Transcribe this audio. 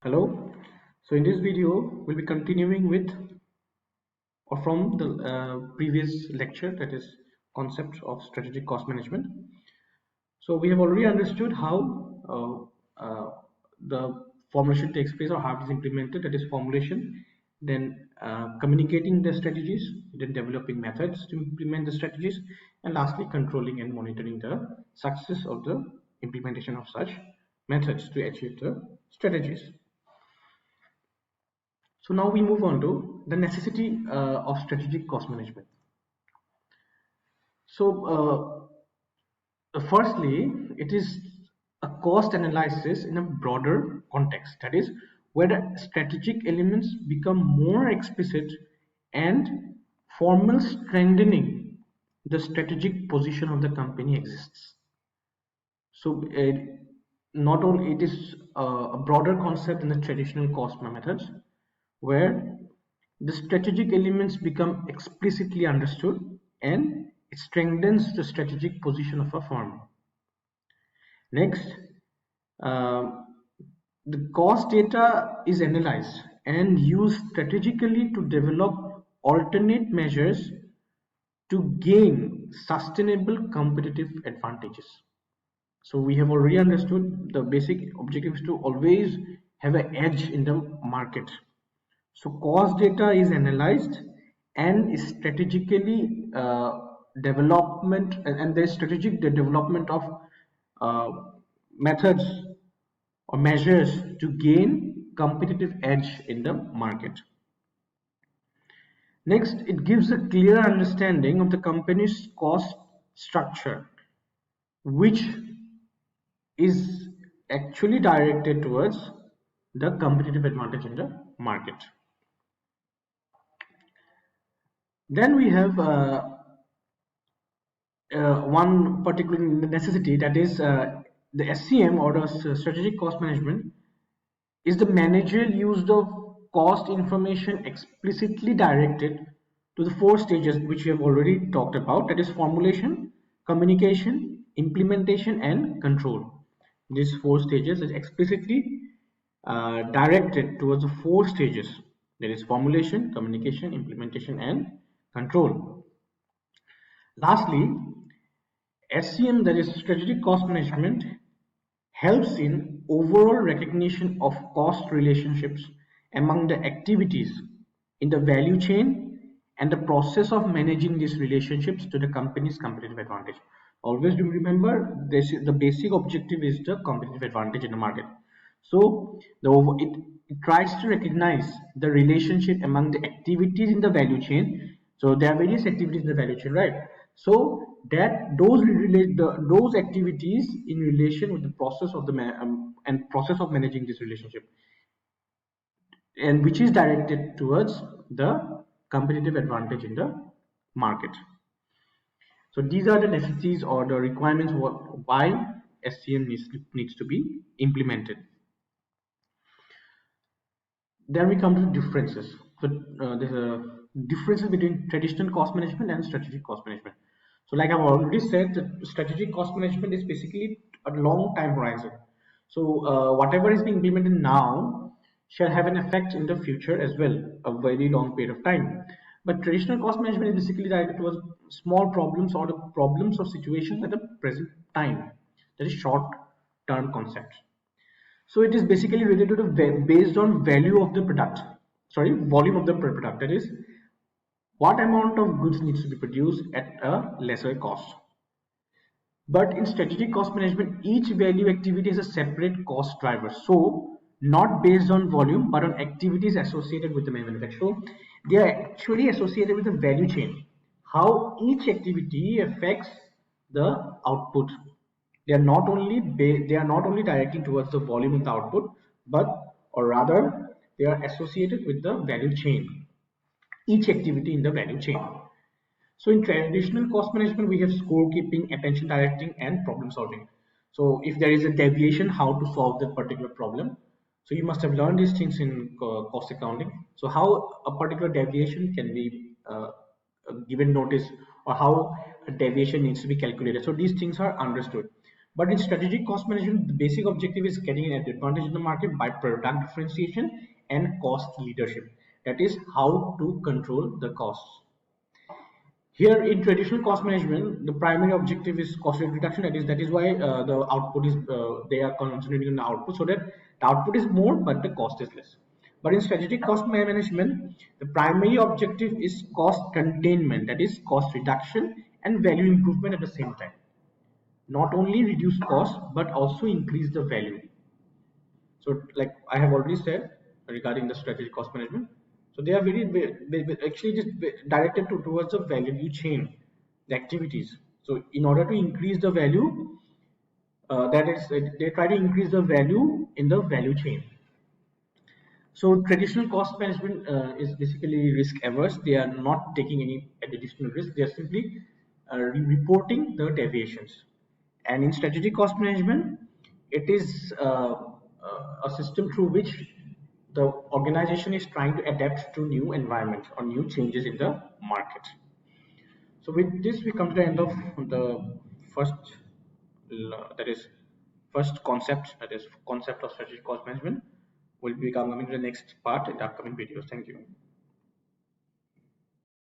Hello. So in this video, we'll be continuing with or from the previous lecture, that is concept of strategic cost management. So we have already understood how the formulation takes place or how it is implemented, that is formulation, then communicating the strategies, then developing methods to implement the strategies, and lastly controlling and monitoring the success of the implementation of such methods to achieve the strategies. So now we move on to the necessity of strategic cost management. So firstly, it is a cost analysis in a broader context. That is, where the strategic elements become more explicit and formal strengthening the strategic position of the company exists. So not only it is a broader concept in the traditional cost methods, where the strategic elements become explicitly understood and it strengthens the strategic position of a firm. Next, um, the cost data is analyzed and used strategically to develop alternate measures to gain sustainable competitive advantages. So we have already understood the basic objective is to always have an edge in the market. So cost data is analyzed and is strategically development and there is strategic development of uh, methods or measures to gain competitive edge in the market. Next, it gives a clear understanding of the company's cost structure, which is actually directed towards the competitive advantage in the market. Then we have one particular necessity, that is the SCM or the strategic cost management is the managerial use of cost information explicitly directed to the four stages which we have already talked about, that is formulation, communication, implementation and control. These four stages is explicitly directed towards the four stages, that is formulation, communication, implementation and control. Lastly, SCM, that is strategic cost management, helps in overall recognition of cost relationships among the activities in the value chain and the process of managing these relationships to the company's competitive advantage. Always do remember this, the basic objective is the competitive advantage in the market. So it tries to recognize the relationship among the activities in the value chain. So there are various activities in the value chain, right? So that those activities in relation with the process of the and process of managing this relationship, and which is directed towards the competitive advantage in the market. So these are the necessities or the requirements why SCM needs to be implemented. Then we come to the differences. So there's a differences between traditional cost management and strategic cost management. So like I've already said, the strategic cost management is basically a long time horizon. So whatever is being implemented now shall have an effect in the future as well, a very long period of time. But traditional cost management is basically directed towards small problems or the problems or situations at the present time. That is short term concept. So it is basically related to the based on value of the product, sorry, volume of the product. That is, what amount of goods needs to be produced at a lesser cost. But in strategic cost management, each value activity is a separate cost driver. So not based on volume, but on activities associated with the manufacture. So they are actually associated with the value chain. How each activity affects the output. They are not only directing towards the volume of the output, but or rather they are associated with the value chain. Each activity in the value chain. So in traditional cost management, we have scorekeeping, attention directing, and problem solving. So if there is a deviation, how to solve that particular problem. So you must have learned these things in cost accounting. So how a particular deviation can be given notice, or how a deviation needs to be calculated. So these things are understood. But in strategic cost management, the basic objective is getting an advantage in the market by product differentiation and cost leadership. That is how to control the costs. Here in traditional cost management, the primary objective is cost rate reduction. That is why the output is they are concentrating on the output, so that the output is more but the cost is less. But in strategic cost management, the primary objective is cost containment. That is cost reduction and value improvement at the same time. Not only reduce cost but also increase the value. So like I have already said regarding the strategic cost management, so they are actually just directed towards the value chain, the activities. So in order to increase the value, that is, they try to increase the value in the value chain. So traditional cost management is basically risk averse. They are not taking any additional risk. They are simply reporting the deviations. And in strategic cost management, it is a system through which the organization is trying to adapt to new environments or new changes in the market. So with this, we come to the end of the first, that is first concept, that is concept of strategic cost management. We'll be coming to the next part in the upcoming videos. Thank you.